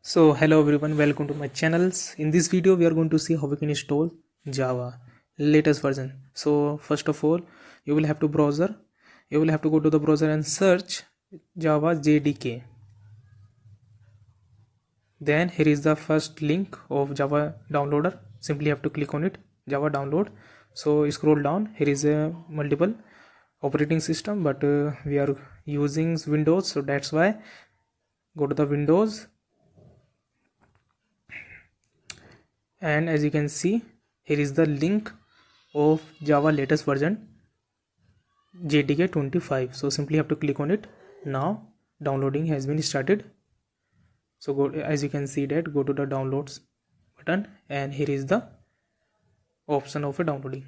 So hello everyone, welcome to my channels. In this video we are going to see how we can install Java latest version. So first of all, you will have to go to the browser and search Java JDK. Then here is the first link of Java downloader. Simply have to click on it, Java download. So scroll down, here is a multiple operating system, but we are using Windows, so that's why go to the Windows. And as you can see, here is the link of Java latest version JDK 25. So simply have to click on it. Now downloading has been started. So go, as you can see that, go to the downloads button and here is the option of a downloading.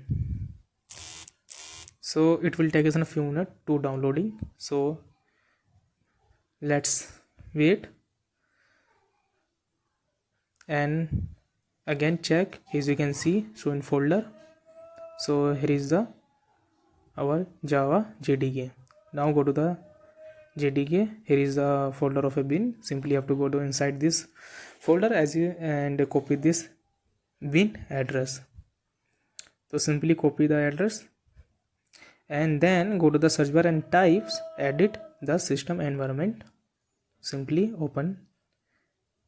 So it will take us a few minutes to downloading. So let's wait and again check. As you can see, show in folder. So here is the our Java JDK. Now go to the JDK. Here is the folder of a bin. Simply have to go to inside this folder and copy this bin address. So simply copy the address and then go to the search bar and types edit the system environment. Simply open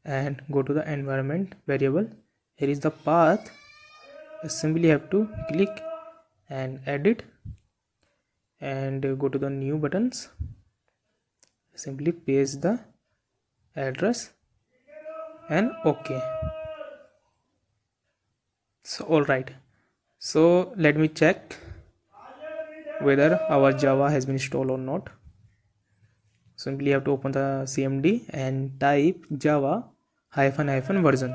and go to the environment variable. Here is the path. Simply have to click and edit and go to the new buttons. Simply paste the address and OK. So alright, so let me check whether our Java has been installed or not. Simply have to open the CMD and type Java -- version.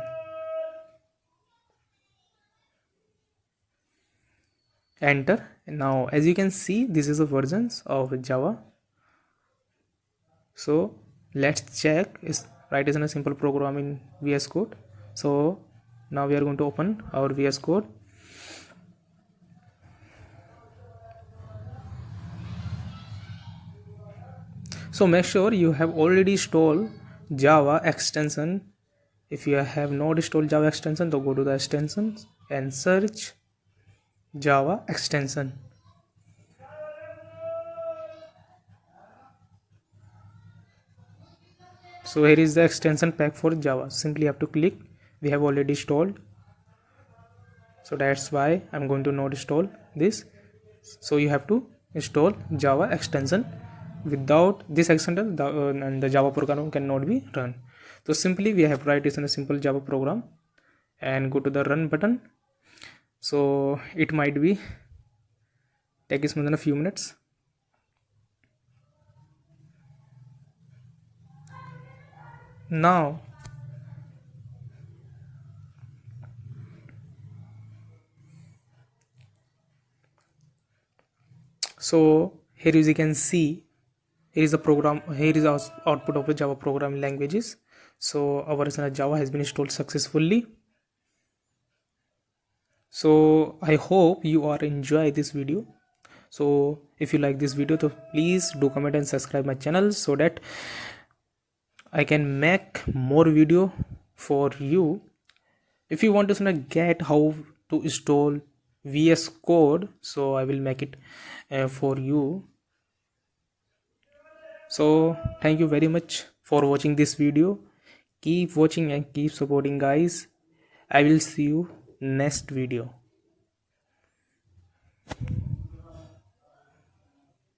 Enter. Now as you can see, this is the versions of Java. So let's check. Write is in a simple program in VS Code. So now we are going to open our VS Code. So make sure you have already installed Java extension. If you have not installed Java extension, then go to the extensions and search Java extension. So here is the extension pack for Java. Simply have to click. We have already installed, so that's why I'm going to not install this. So you have to install Java extension. Without this extension, the Java program cannot be run. So simply we have write this in a simple Java program and go to the run button. So it might be take us more than a few minutes. Now so here as you can see, here is the program. Here is our output of the Java programming languages. So our Java has been installed successfully. So I hope you are enjoy this video. So if you like this video, so please do comment and subscribe my channel so that I can make more video for you. If you want to get how to install VS Code, so I will make it for you. So thank you very much for watching this video. Keep watching and keep supporting, guys. I will see you next video.